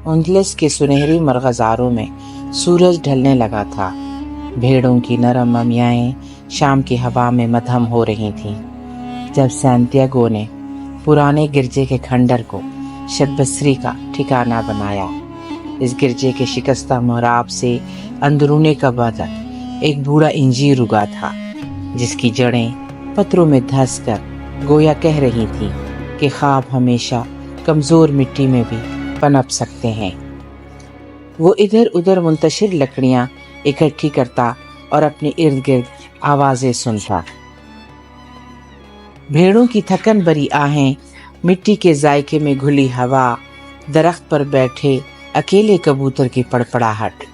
اندلس کے سنہری مرغزاروں میں سورج ڈھلنے لگا تھا۔ بھیڑوں کی نرم ممیائیں شام کی ہوا میں مدھم ہو رہی تھیں جب سانتیاگو نے پرانے گرجے کے کھنڈر کو شتبصری کا ٹھکانہ بنایا۔ اس گرجے کے شکستہ محراب سے اندرون کعبہ ایک بوڑھا انجیر اگا تھا، جس کی جڑیں پتھروں میں دھس کر گویا کہہ رہی تھیں کہ خواب ہمیشہ کمزور مٹی میں بھی پنپ سکتے ہیں۔ وہ ادھر ادھر منتشر لکڑیاں اکٹھی کرتا اور اپنے ارد گرد آوازیں سنتا۔ بھیڑوں کی تھکن بری آہیں، مٹی کے ذائقے میں گھلی ہوا، درخت پر بیٹھے اکیلے کبوتر کی پڑپڑاہٹ۔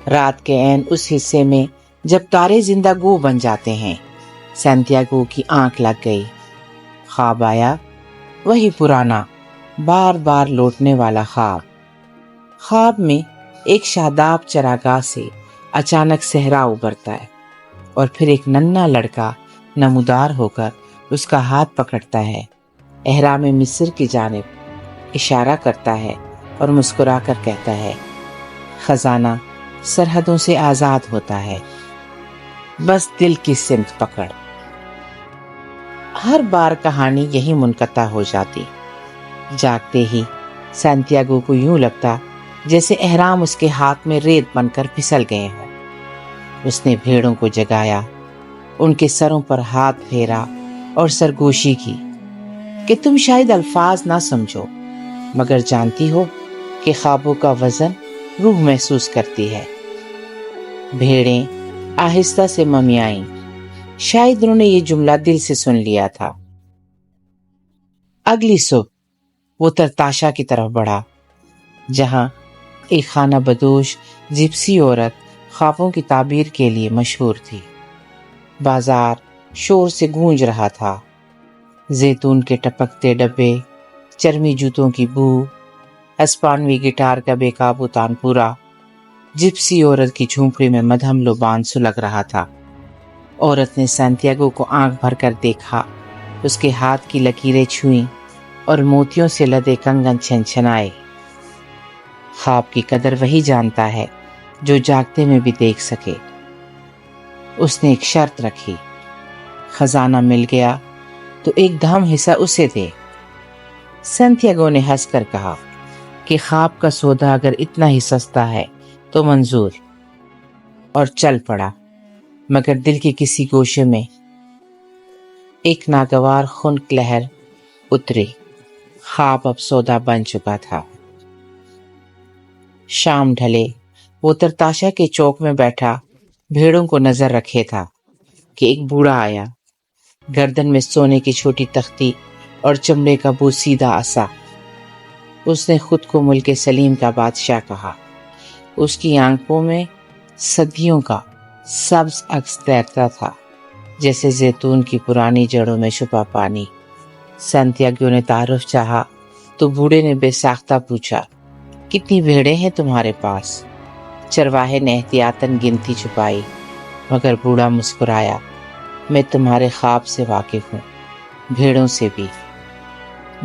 رات کے عین اس حصے میں جب تارے زندہ گو بن جاتے ہیں، سانتیاگو کی آنکھ لگ گئی۔ خواب آیا، وہی پرانا بار بار لوٹنے والا خواب۔ خواب میں ایک شاداب چراگاہ سے اچانک صحرا ابھرتا ہے، اور پھر ایک ننھا لڑکا نمودار ہو کر اس کا ہاتھ پکڑتا ہے، احرام مصر کی جانب اشارہ کرتا ہے اور مسکرا کر کہتا ہے، خزانہ سرحدوں سے آزاد ہوتا ہے، بس دل کی سمت پکڑ۔ ہر بار کہانی یہی منقطع ہو جاتی۔ جاگتے ہی سانتیاگو کو یوں لگتا جیسے احرام اس کے ہاتھ میں ریت بن کر پھسل گئے ہوں۔ اس نے بھیڑوں کو جگایا، ان کے سروں پر ہاتھ پھیرا اور سرگوشی کی کہ تم شاید الفاظ نہ سمجھو، مگر جانتی ہو کہ خوابوں کا وزن روح محسوس کرتی ہے۔ بھیڑیں آہستہ سے ممیائیں، شاید انہوں نے یہ جملہ دل سے سن لیا تھا۔ اگلی صبح وہ ترتاشا کی طرف بڑھا، جہاں ایک خانہ بدوش جپسی عورت خوابوں کی تعبیر کے لیے مشہور تھی۔ بازار شور سے گونج رہا تھا، زیتون کے ٹپکتے ڈبے، چرمی جوتوں کی بو، ہسپانوی گٹار کا بے قابو تان پورا۔ جپسی عورت کی جھونپڑی میں مدھم لبان سلگ رہا تھا۔ عورت نے سانتیاگو کو آنکھ بھر کر دیکھا، اس کے ہاتھ کی لکیریں چھوئیں اور موتیوں سے لدے کنگن چھنچھنائے۔ خواب کی قدر وہی جانتا ہے جو جاگتے میں بھی دیکھ سکے۔ اس نے ایک شرط رکھی، خزانہ مل گیا تو ایک دھم حصہ اسے دے۔ سانتیاگو نے ہنس کر کہا کہ خواب کا سودا اگر اتنا ہی سستا ہے تو منظور، اور چل پڑا۔ مگر دل کے کسی گوشے میں ایک ناگوار خنک لہر اتری۔ خواب اب سودا بن چکا تھا۔ شام ڈھلے وہ ترتاشا کے چوک میں بیٹھا بھیڑوں کو نظر رکھے تھا کہ ایک بوڑھا آیا، گردن میں سونے کی چھوٹی تختی اور چمڑے کا بوسیدہ عصا۔ اس نے خود کو ملک سلیم کا بادشاہ کہا۔ اس کی آنکھوں میں صدیوں کا سبز عکس تیرتا تھا، جیسے زیتون کی پرانی جڑوں میں چھپا پانی۔ سانتیاگو نے تعارف چاہا تو بوڑھے نے بے ساختہ پوچھا، کتنی بھیڑیں ہیں تمہارے پاس؟ چرواہے نے احتیاطاً گنتی چھپائی، مگر بوڑھا مسکرایا، میں تمہارے خواب سے واقف ہوں، بھیڑوں سے بھی۔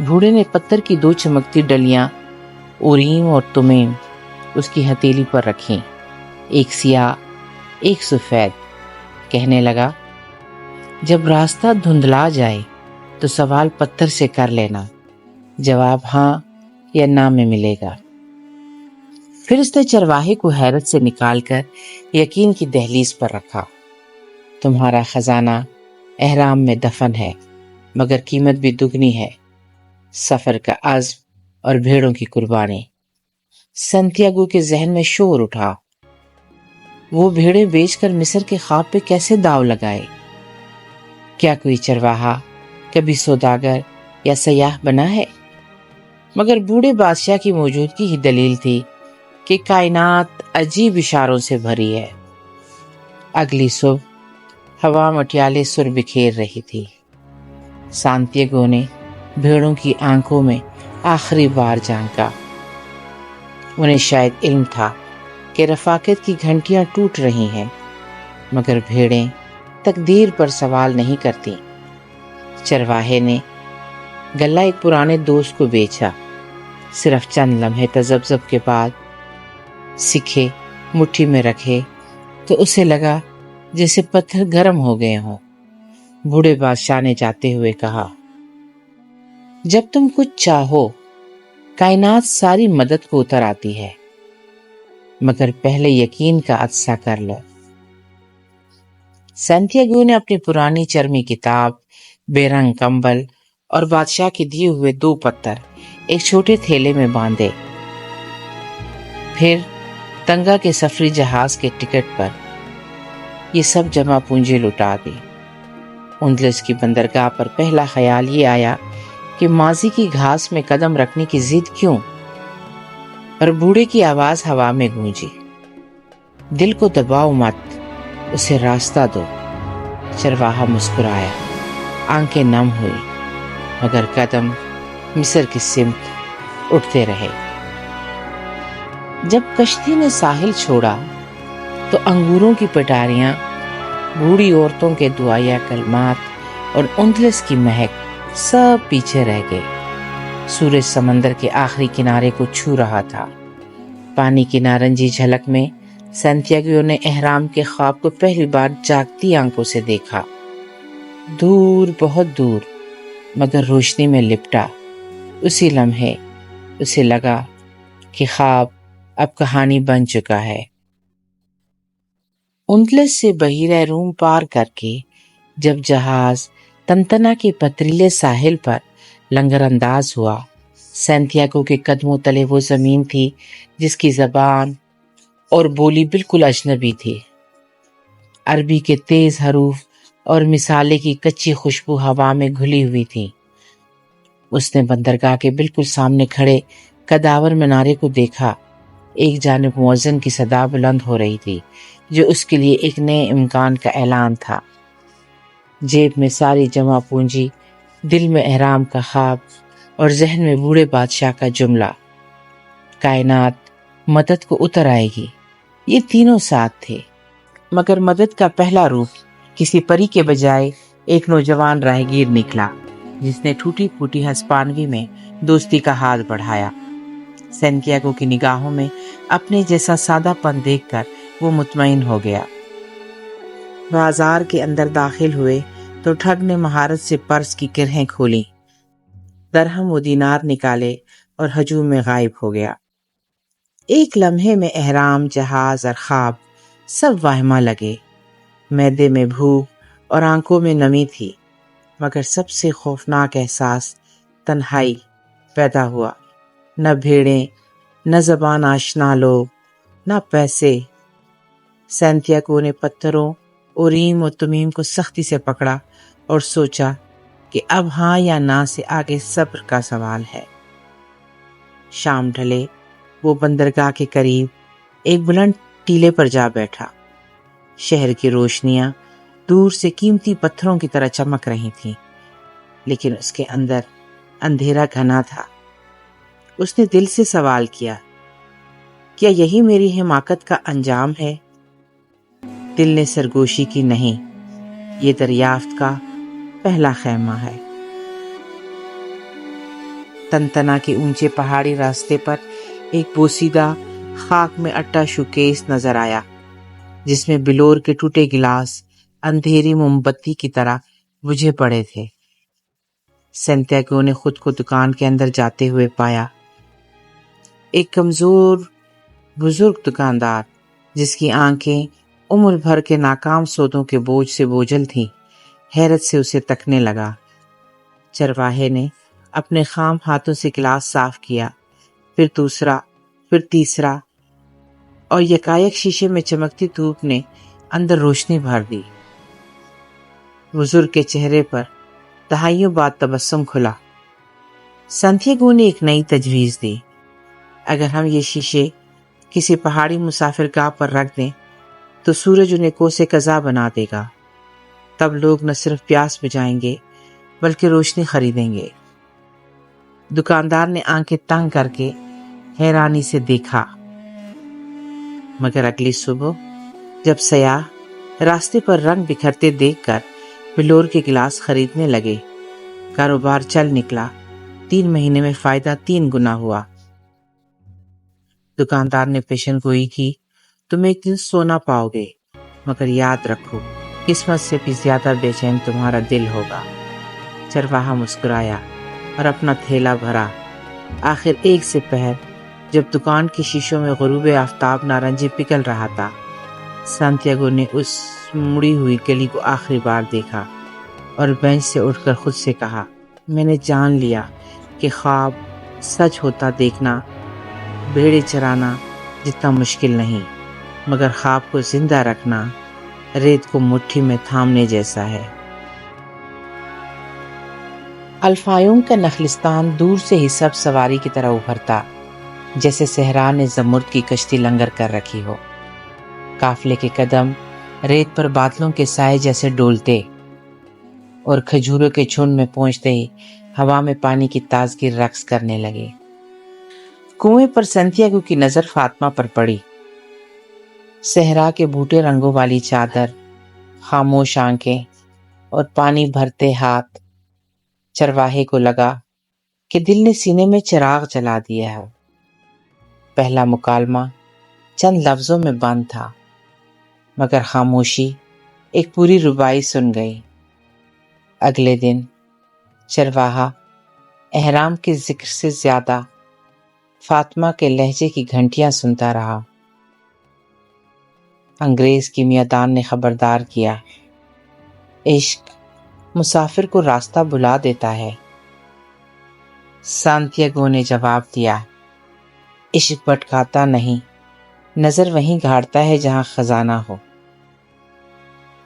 بوڑھے نے پتھر کی دو چمکتی ڈلیاں اوریم اور تمیم اس کی ہتھیلی پر رکھیں، ایک سیاہ ایک سفید۔ کہنے لگا، جب راستہ دھندلا جائے تو سوال پتھر سے کر لینا، جواب ہاں یا نہ میں ملے گا۔ پھر اس نے چرواہے کو حیرت سے نکال کر یقین کی دہلیز پر رکھا، تمہارا خزانہ احرام میں دفن ہے، مگر قیمت بھی دگنی ہے، سفر کا عزم اور بھیڑوں کی قربانی۔ سانتیاگو کے ذہن میں شور اٹھا، وہ بھیڑیں بیچ کر مصر کے خواب پہ کیسے داؤ لگائے؟ کیا کوئی چرواہا کبھی سوداگر یا سیاح بنا ہے؟ مگر بوڑھے بادشاہ کی موجودگی ہی دلیل تھی کہ کائنات عجیب اشاروں سے بھری ہے۔ اگلی صبح ہوا مٹیالے سر بکھیر رہی تھی۔ سانتیاگو نے بھیڑوں کی آنکھوں میں آخری بار جھانکا۔ انہیں شاید علم تھا کہ رفاقت کی گھنٹیاں ٹوٹ رہی ہیں، مگر بھیڑیں تقدیر پر سوال نہیں کرتی۔ چرواہے نے گلہ ایک پرانے دوست کو بیچا، صرف چند لمحے تذبذب کے بعد سکھے مٹھی میں رکھے تو اسے لگا جیسے پتھر گرم ہو گئے ہوں۔ بوڑھے بادشاہ نے جاتے ہوئے کہا، جب تم کچھ چاہو کائنات ساری مدد کو اتر آتی ہے، مگر پہلے یقین کا عطسہ کر لو۔ سانتیاگو نے اپنی پرانی چرمی کتاب، بے رنگ کمبل اور بادشاہ کے دیے ہوئے 2 پتھر ایک چھوٹے تھیلے میں باندھے، پھر تنگا کے سفری جہاز کے ٹکٹ پر یہ سب جمع پونجی لٹا دی۔ اندلس کی بندرگاہ پر پہلا خیال یہ آیا کہ ماضی کی گھاس میں قدم رکھنے کی ضد کیوں؟ پر بوڑھے کی آواز ہوا میں گونجی، دل کو دباؤ مت، اسے راستہ دو۔ چرواہا مسکرایا، آنکھیں نم ہوئی، مگر قدم مصر کی سمت اٹھتے رہے۔ جب کشتی نے ساحل چھوڑا تو انگوروں کی پٹاریاں، بوڑھی عورتوں کے دعائیا کلمات اور اندلس کی مہک سب پیچھے رہ گئے۔ سورج سمندر کے آخری کنارے کو چھو رہا تھا۔ پانی کی نارنجی جھلک میں سانتیاگو نے احرام کے خواب کو پہلی بار جاگتی آنکھوں سے دیکھا، دور، بہت دور، مگر روشنی میں لپٹا۔ اسی لمحے اسے لگا کہ خواب اب کہانی بن چکا ہے۔ اندلس سے بحیرہ روم پار کر کے جب جہاز تنتنا کے پتریلے ساحل پر لنگر انداز ہوا، سانتیاگو کے قدموں تلے وہ زمین تھی جس کی زبان اور بولی بالکل اجنبی تھی۔ عربی کے تیز حروف اور مصالے کی کچی خوشبو ہوا میں گھلی ہوئی تھی۔ اس نے بندرگاہ کے بالکل سامنے کھڑے قداور منارے کو دیکھا۔ ایک جانب مؤذن کی صدا بلند ہو رہی تھی جو اس کے لیے ایک نئے امکان کا اعلان تھا۔ جیب میں ساری جمع پونجی، دل میں احرام کا خواب اور ذہن میں بوڑھے بادشاہ کا جملہ، کائنات مدد کو اتر آئے گی۔ یہ تینوں ساتھ تھے، مگر مدد کا پہلا روپ کسی پری کے بجائے ایک نوجوان راہگیر نکلا جس نے ٹوٹی پھوٹی ہسپانوی میں دوستی کا ہاتھ بڑھایا۔ سانتیاگو کی نگاہوں میں اپنے جیسا سادہ پن دیکھ کر وہ مطمئن ہو گیا۔ بازار کے اندر داخل ہوئے تو ٹھگ نے مہارت سے پرس کی کرہیں کھولیں، درہم و دینار نکالے اور ہجوم میں غائب ہو گیا۔ ایک لمحے میں احرام، جہاز اور خواب سب واہمہ لگے۔ معدے میں بھوک اور آنکھوں میں نمی تھی، مگر سب سے خوفناک احساس تنہائی پیدا ہوا۔ نہ بھیڑیں، نہ زبان آشنا لوگ، نہ پیسے۔ سانتیاگو نے پتھروں، اوریم و تمیم کو سختی سے پکڑا اور سوچا کہ اب ہاں یا نہ سے آگے صبر کا سوال ہے۔ شام ڈھلے وہ بندرگاہ کے قریب ایک بلند ٹیلے پر جا بیٹھا۔ شہر کی روشنیاں دور سے قیمتی پتھروں کی طرح چمک رہی تھیں، لیکن اس کے اندر اندھیرا گھنا تھا۔ اس نے دل سے سوال کیا، کیا یہی میری حماقت کا انجام ہے؟ دل نے سرگوشی کی، نہیں، یہ دریافت کا پہلا خیمہ ہے۔ تنتنا کے اونچے پہاڑی راستے پر ایک بوسیدہ خاک میں اٹا شوکیس نظر آیا جس میں بلور کے ٹوٹے گلاس اندھیری موم بتی کی طرح بجھے پڑے تھے۔ سانتیاگو نے خود کو دکان کے اندر جاتے ہوئے پایا۔ ایک کمزور بزرگ دکاندار جس کی آنکھیں عمر بھر کے ناکام سودوں کے بوجھ سے بوجھل تھیں، حیرت سے اسے تکنے لگا۔ چرواہے نے اپنے خام ہاتھوں سے گلاس صاف کیا، پھر دوسرا، پھر تیسرا، اور یکایک شیشے میں چمکتی دھوپ نے اندر روشنی بھر دی۔ بزرگ کے چہرے پر دہائیوں بعد تبسم کھلا۔ سانتیاگو نے ایک نئی تجویز دی، اگر ہم یہ شیشے کسی پہاڑی مسافر گاہ پر رکھ دیں تو سورج انہیں کوسے قزح بنا دے گا، تب لوگ نہ صرف پیاس بجھائیں گے بلکہ روشنی خریدیں گے۔ دکاندار نے آنکھیں تنگ کر کے حیرانی سے دیکھا، مگر اگلی صبح جب سیاح راستے پر رنگ بکھرتے دیکھ کر بلور کے گلاس خریدنے لگے، کاروبار چل نکلا۔ 3 مہینے میں فائدہ 3 گنا ہوا۔ دکاندار نے پیشن گوئی کی، تم ایک دن سونا پاؤ گے، مگر یاد رکھو قسمت سے بھی زیادہ بے چین تمہارا دل ہوگا۔ چرواہا مسکرایا اور اپنا تھیلا بھرا۔ آخر ایک سے پہر جب دکان کے شیشوں میں غروب آفتاب نارنجی پگھل رہا تھا، سانتیاگو نے اس مڑی ہوئی گلی کو آخری بار دیکھا اور بینچ سے اٹھ کر خود سے کہا، میں نے جان لیا کہ خواب سچ ہوتا دیکھنا بھیڑیں چرانا جتنا مشکل نہیں، مگر خواب کو زندہ رکھنا ریت کو مٹھی میں تھامنے جیسا ہے۔ الفیوم کا نخلستان دور سے ہی سب سواری کی طرح ابھرتا، جیسے صحرا نے زمرد کی کشتی لنگر کر رکھی ہو۔ قافلے کے قدم ریت پر بادلوں کے سائے جیسے ڈولتے، اور کھجوروں کے جھنڈ میں پہنچتے ہی ہوا میں پانی کی تازگی رقص کرنے لگے۔ کنویں پر سانتیاگو کی نظر فاطمہ پر پڑی۔ صحرا کے بوٹے رنگوں والی چادر، خاموش آنکھیں اور پانی بھرتے ہاتھ۔ چرواہے کو لگا کہ دل نے سینے میں چراغ جلا دیا ہے۔ پہلا مکالمہ چند لفظوں میں بند تھا، مگر خاموشی ایک پوری ربائی سن گئی۔ اگلے دن چرواہا احرام کے ذکر سے زیادہ فاطمہ کے لہجے کی گھنٹیاں سنتا رہا۔ انگریز کیمیادان نے خبردار کیا، عشق مسافر کو راستہ بلا دیتا ہے۔ سانتیاگو نے جواب دیا، عشق بھٹکاتا نہیں، نظر وہیں گھاڑتا ہے جہاں خزانہ ہو۔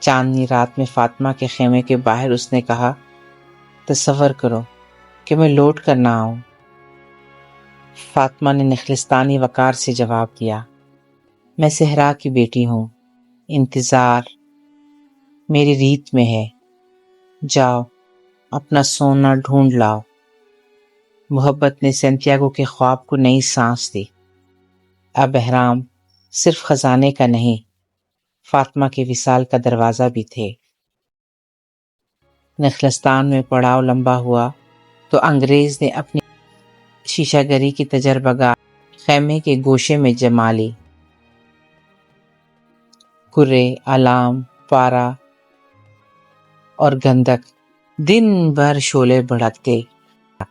چاندنی رات میں فاطمہ کے خیمے کے باہر اس نے کہا، تصور کرو کہ میں لوٹ کر نہ آؤں۔ فاطمہ نے نخلستانی وقار سے جواب دیا، میں صحرا کی بیٹی ہوں، انتظار میری ریت میں ہے، جاؤ اپنا سونا ڈھونڈ لاؤ۔ محبت نے سانتیاگو کے خواب کو نئی سانس دی۔ اب احرام صرف خزانے کا نہیں، فاطمہ کے وصال کا دروازہ بھی تھے۔ نخلستان میں پڑاؤ لمبا ہوا تو انگریز نے اپنی شیشہ گری کی تجربہ گاہ خیمے کے گوشے میں جما لی۔ کرے، علام، پارا اور گندک دن بھر شعلے بھڑکتے،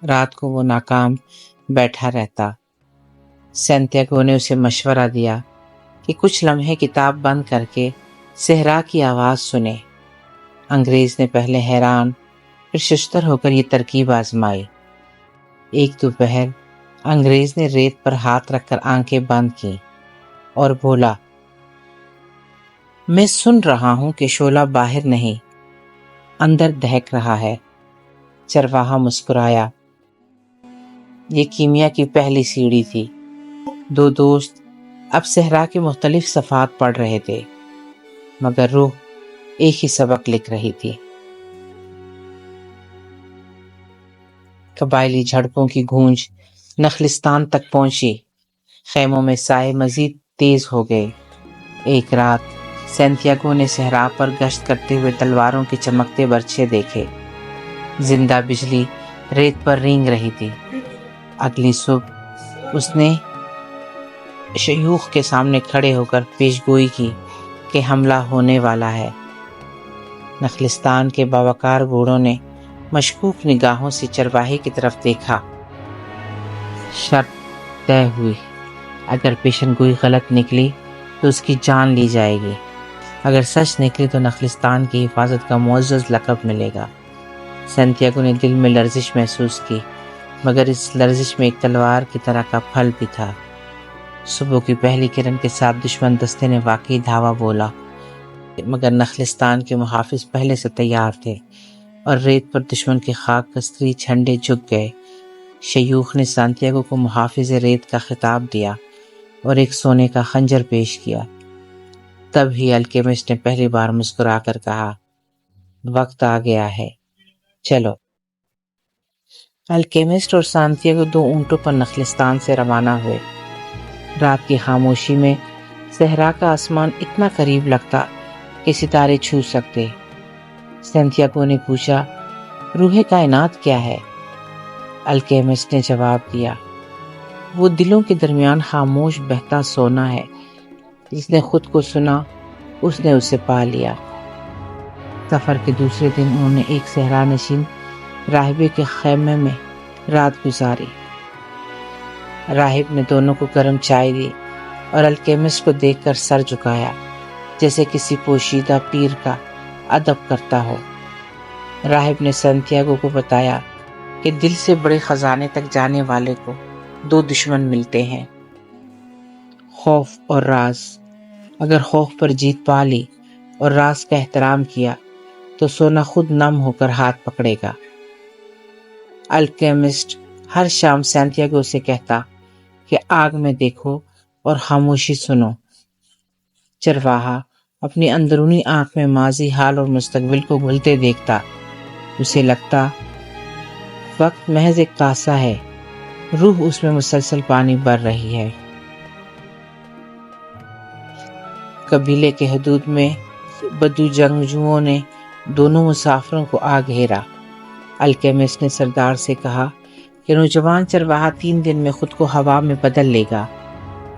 رات کو وہ ناکام بیٹھا رہتا۔ سانتیاگو نے اسے مشورہ دیا کہ کچھ لمحے کتاب بند کر کے صحرا کی آواز سنے۔ انگریز نے پہلے حیران پھر ششتر ہو کر یہ ترکیب آزمائی۔ ایک دوپہر انگریز نے ریت پر ہاتھ رکھ کر آنکھیں بند کی اور بولا، میں سن رہا ہوں کہ شعلہ باہر نہیں، اندر دہک رہا ہے۔ چرواہا مسکرایا۔ یہ کیمیا کی پہلی سیڑھی تھی۔ دو دوست اب صحرا کے مختلف صفحات پڑھ رہے تھے، مگر روح ایک ہی سبق لکھ رہی تھی۔ قبائلی جھڑپوں کی گونج نخلستان تک پہنچی، خیموں میں سائے مزید تیز ہو گئے۔ ایک رات سانتیاگو نے صحرا پر گشت کرتے ہوئے تلواروں کے چمکتے برچھے دیکھے، زندہ بجلی ریت پر رینگ رہی تھی۔ اگلی صبح اس نے شیوخ کے سامنے کھڑے ہو کر پیشگوئی کی کہ حملہ ہونے والا ہے۔ نخلستان کے باوقار بوڑھوں نے مشکوک نگاہوں سے چرواہے کی طرف دیکھا۔ شرط طے ہوئی، اگر پیشن گوئی غلط نکلی تو اس کی جان لی جائے گی، اگر سچ نکلی تو نخلستان کی حفاظت کا معزز لقب ملے گا۔ سانتیاگو نے دل میں لرزش محسوس کی، مگر اس لرزش میں ایک تلوار کی طرح کا پھل بھی تھا۔ صبح کی پہلی کرن کے ساتھ دشمن دستے نے واقعی دھاوا بولا، مگر نخلستان کے محافظ پہلے سے تیار تھے اور ریت پر دشمن کے خاک کستری جھنڈے جھک گئے۔ شیوخ نے سانتیاگو کو محافظ ریت کا خطاب دیا اور ایک سونے کا خنجر پیش کیا۔ تب ہی الکیمسٹ نے پہلی بار مسکرا کر کہا، وقت آ گیا ہے، چلو۔ الکیمسٹ اور سانتیاگو دو اونٹوں پر نخلستان سے روانہ ہوئے۔ رات کی خاموشی میں صحرا کا آسمان اتنا قریب لگتا کہ ستارے چھو سکتے۔ سانتیاگو نے پوچھا، روح کائنات کیا ہے؟ الکیمسٹ نے جواب دیا، وہ دلوں کے درمیان خاموش بہتا سونا ہے، جس نے خود کو سنا اس نے اسے پا لیا۔ سفر کے دوسرے دن انہوں نے ایک صحرا نشین راہبے کے خیمے میں رات گزاری۔ راہب نے دونوں کو گرم چائے دی اور الکیمسٹ کو دیکھ کر سر جھکایا، جیسے کسی پوشیدہ پیر کا ادب کرتا ہو۔ راہب نے سانتیاگو کو بتایا کہ دل سے بڑے خزانے تک جانے والے کو دو دشمن ملتے ہیں، خوف اور راز۔ اگر خوف پر جیت پا لی اور راز کا احترام کیا تو سونا خود نم ہو کر ہاتھ پکڑے گا۔ الکیمسٹ ہر شام سانتیاگو سے کہتا کہ آگ میں دیکھو اور خاموشی سنو۔ چرواہا اپنی اندرونی آنکھ میں ماضی، حال اور مستقبل کو گھلتے دیکھتا۔ اسے لگتا وقت محض ایک کاسہ ہے، روح اس میں مسلسل پانی بھر رہی ہے۔ قبیلے کے حدود میں بدو جنگجوؤں نے دونوں مسافروں کو آ گھیرا۔ الکیمسٹ نے سردار سے کہا کہ نوجوان چرواہا 3 دن میں خود کو ہوا میں بدل لے گا،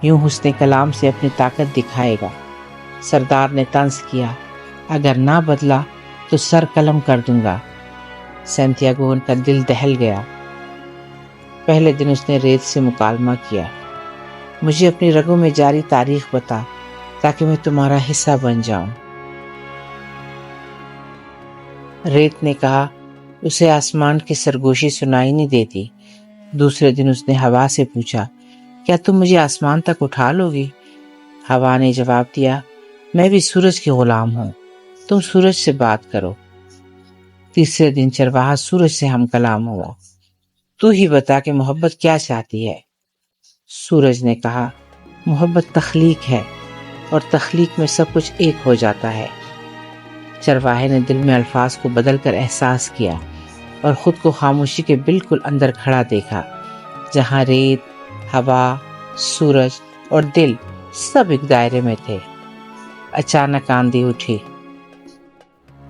یوں حسن کلام سے اپنی طاقت دکھائے گا۔ سردار نے طنز کیا، اگر نہ بدلا تو سر قلم کر دوں گا۔ سانتیاگو کا دل دہل گیا۔ پہلے دن اس نے ریت سے مکالمہ کیا، مجھے اپنی رگوں میں جاری تاریخ بتا تاکہ میں تمہارا حصہ بن جاؤں۔ ریت نے کہا، اسے آسمان کی سرگوشی سنائی نہیں دیتی۔ دوسرے دن اس نے ہوا سے پوچھا، کیا تم مجھے آسمان تک اٹھا لو گی؟ ہوا نے جواب دیا، میں بھی سورج کی غلام ہوں، تم سورج سے بات کرو۔ تیسرے دن چرواہا سورج سے ہم کلام ہوا، تو ہی بتا کہ محبت کیا چاہتی ہے۔ سورج نے کہا، محبت تخلیق ہے اور تخلیق میں سب کچھ ایک ہو جاتا ہے۔ چرواہے نے دل میں الفاظ کو بدل کر احساس کیا اور خود کو خاموشی کے بالکل اندر کھڑا دیکھا، جہاں ریت، ہوا، سورج اور دل سب ایک دائرے میں تھے۔ اچانک آندھی اٹھی،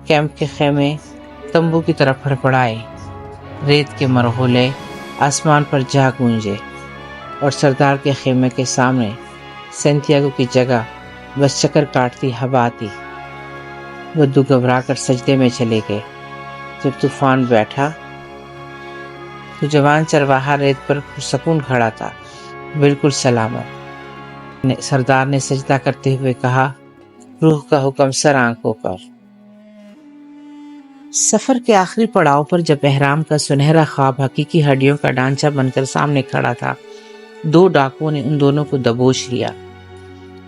کیمپ کے خیمے تمبو کی طرف پھڑپڑائے، ریت کے مرغولے آسمان پر جا گونجے اور سردار کے خیمے کے سامنے سانتیاگو کی جگہ بس چکر کاٹتی ہوا تھی۔ بدو گھبرا کر سجدے میں چلے گئے۔ جب طوفان بیٹھا تو جوان چرواہا ریت پر پرسکون کھڑا تھا، بالکل سلامت۔ سردار نے سجدہ کرتے ہوئے کہا، روح کا حکم سر آنکھوں پر۔ سفر کے آخری پڑاؤ پر جب احرام کا سنہرا خواب حقیقی ہڈیوں کا ڈھانچہ بن کر سامنے کھڑا تھا، 2 ڈاکوؤں نے ان دونوں کو دبوچ لیا۔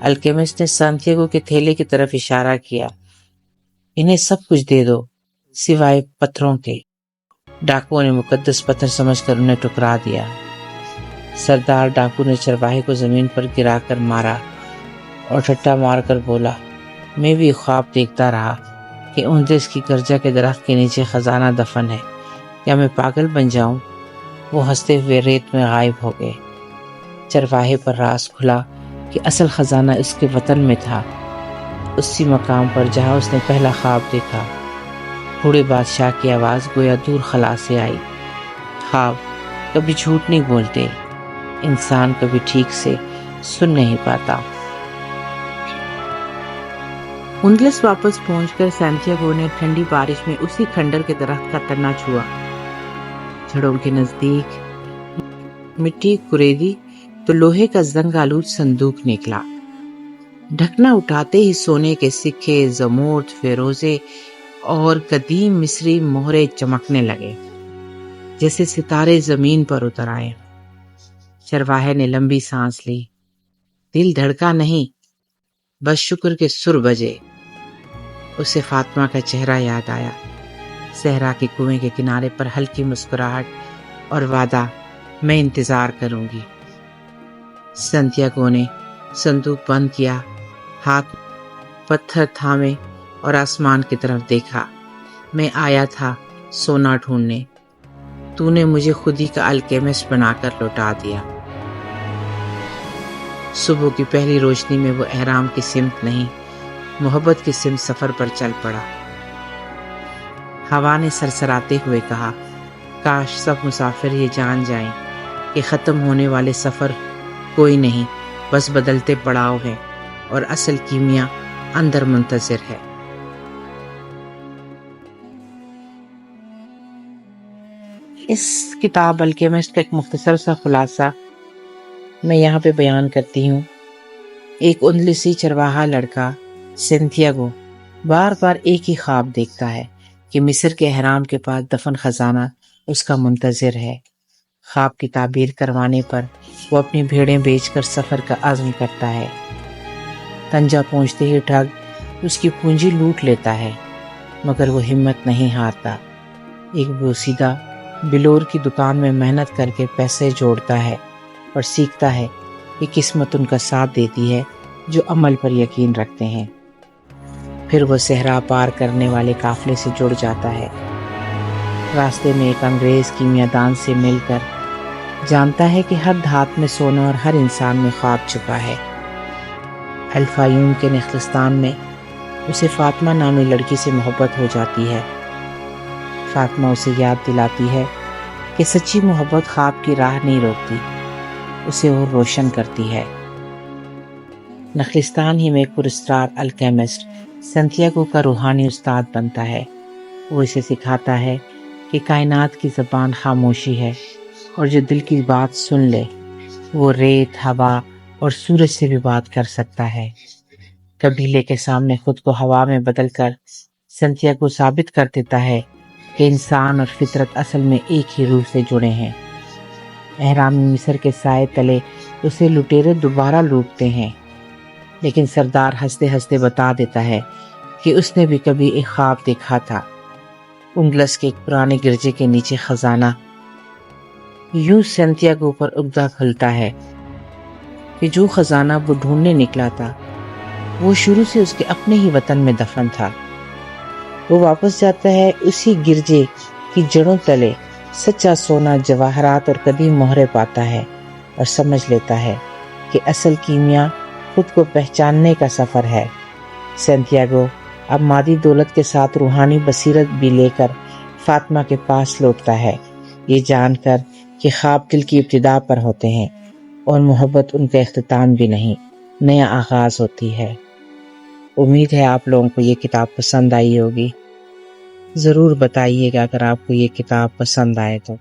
الکیمسٹ نے سانتیاگو کے تھیلے کی طرف اشارہ کیا، انہیں سب کچھ دے دو سوائے پتھروں کے۔ ڈاکوؤں نے مقدس پتھر سمجھ کر انہیں ٹکرا دیا۔ سردار ڈاکو نے چرواہے کو زمین پر گرا کر مارا اور ٹھٹا مار کر بولا، میں بھی خواب دیکھتا رہا کہ اندس کی گرجا کے درخت کے نیچے خزانہ دفن ہے، کیا میں پاگل بن جاؤں؟ وہ ہنستے ہوئے ریت میں غائب ہو گئے۔ چرواہے پر راز کھلا کہ اصل خزانہ اس کے وطن میں تھا، اسی مقام پر جہاں اس نے پہلا خواب دیکھا۔ بوڑھے بادشاہ کی آواز گویا دور خلا سے آئی، خواب کبھی جھوٹ نہیں بولتے، انسان کبھی ٹھیک سے سن نہیں پاتا۔ اندلس واپس پہنچ کر سانتیاگو نے ٹھنڈی بارش میں اسی کھنڈر کے درخت کا تنا چھوا۔ جڑوں کے نزدیک مٹی کریدی تو لوہے کا زنگ آلود صندوق نکلا۔ ڈھکنا اٹھاتے ہی سونے کے سکے، زمرد، فیروزے اور قدیم مصری مہرے چمکنے لگے، جیسے ستارے زمین پر اتر آئے۔ چرواہے نے لمبی سانس لی، دل دھڑکا نہیں، بس شکر کے سر بجے۔ اسے فاطمہ کا چہرہ یاد آیا، صحرا کے کنویں کے کنارے پر ہلکی مسکراہٹ اور وعدہ، میں انتظار کروں گی۔ سانتیاگو نے صندوق بند کیا، ہاتھ پتھر تھامے اور آسمان کی طرف دیکھا۔ میں آیا تھا سونا ڈھونڈنے، تو نے مجھے خودی کا الکیمسٹ بنا کر لوٹا دیا۔ صبح کی پہلی روشنی میں وہ احرام کی سمت نہیں، محبت کی سمت سفر پر چل پڑا۔ ہوا نے سرسراتے ہوئے کہا، کاش سب مسافر یہ جان جائیں کہ ختم ہونے والے سفر کوئی نہیں، بس بدلتے پڑاؤ ہیں اور اصل کیمیا اندر منتظر ہے۔ اس کتاب الکیمسٹ کا ایک مختصر سا خلاصہ میں یہاں پہ بیان کرتی ہوں۔ ایک اندلسی چرواہا لڑکا سینتیاگو بار بار ایک ہی خواب دیکھتا ہے کہ مصر کے اہرام کے پاس دفن خزانہ اس کا منتظر ہے۔ خواب کی تعبیر کروانے پر وہ اپنی بھیڑیں بیچ کر سفر کا عزم کرتا ہے۔ تنجا پہنچتے ہی ٹھگ اس کی پونجی لوٹ لیتا ہے، مگر وہ ہمت نہیں ہارتا۔ ایک بوسیدہ بلور کی دکان میں محنت کر کے پیسے جوڑتا ہے اور سیکھتا ہے کہ قسمت ان کا ساتھ دیتی ہے جو عمل پر یقین رکھتے ہیں۔ پھر وہ صحرا پار کرنے والے قافلے سے جڑ جاتا ہے۔ راستے میں ایک انگریز کیمیادان سے مل کر جانتا ہے کہ ہر دھات میں سونا اور ہر انسان میں خواب چھپا ہے۔ الفیوم کے نخلستان میں اسے فاطمہ نامی لڑکی سے محبت ہو جاتی ہے۔ فاطمہ اسے یاد دلاتی ہے کہ سچی محبت خواب کی راہ نہیں روکتی، اسے اور روشن کرتی ہے۔ نخلستان ہی میں ایک پراسرار الکیمسٹ سینتیاگو کا روحانی استاد بنتا ہے۔ وہ اسے سکھاتا ہے کہ کائنات کی زبان خاموشی ہے اور جو دل کی بات سن لے وہ ریت، ہوا اور سورج سے بھی بات کر سکتا ہے۔ قبیلے کے سامنے خود کو ہوا میں بدل کر سینتیاگو ثابت کر دیتا ہے کہ انسان اور فطرت اصل میں ایک ہی روح سے جڑے ہیں۔ اہرامی مصر کے سائے تلے اسے لٹیرے دوبارہ لوٹتے ہیں، لیکن سردار ہنستے ہنستے بتا دیتا ہے کہ اس نے بھی کبھی ایک خواب دیکھا تھا، انگلس کے ایک پرانے گرجے کے نیچے خزانہ۔ یوں سینتیاگو پر عقدہ کھلتا ہے کہ جو خزانہ وہ ڈھونڈنے نکلا تھا وہ شروع سے اس کے اپنے ہی وطن میں دفن تھا۔ وہ واپس جاتا ہے اسی گرجے کی جڑوں تلے، سچا سونا، جواہرات اور قدیم مہرے پاتا ہے اور سمجھ لیتا ہے کہ اصل کیمیا خود کو پہچاننے کا سفر ہے۔ سینتیاگو اب مادی دولت کے ساتھ روحانی بصیرت بھی لے کر فاطمہ کے پاس لوٹتا ہے، یہ جان کر کہ خواب دل کی ابتدا پر ہوتے ہیں اور محبت ان کا اختتام بھی نہیں، نیا آغاز ہوتی ہے۔ امید ہے آپ لوگوں کو یہ کتاب پسند آئی ہوگی۔ ضرور بتائیے گا اگر آپ کو یہ کتاب پسند آئے تو۔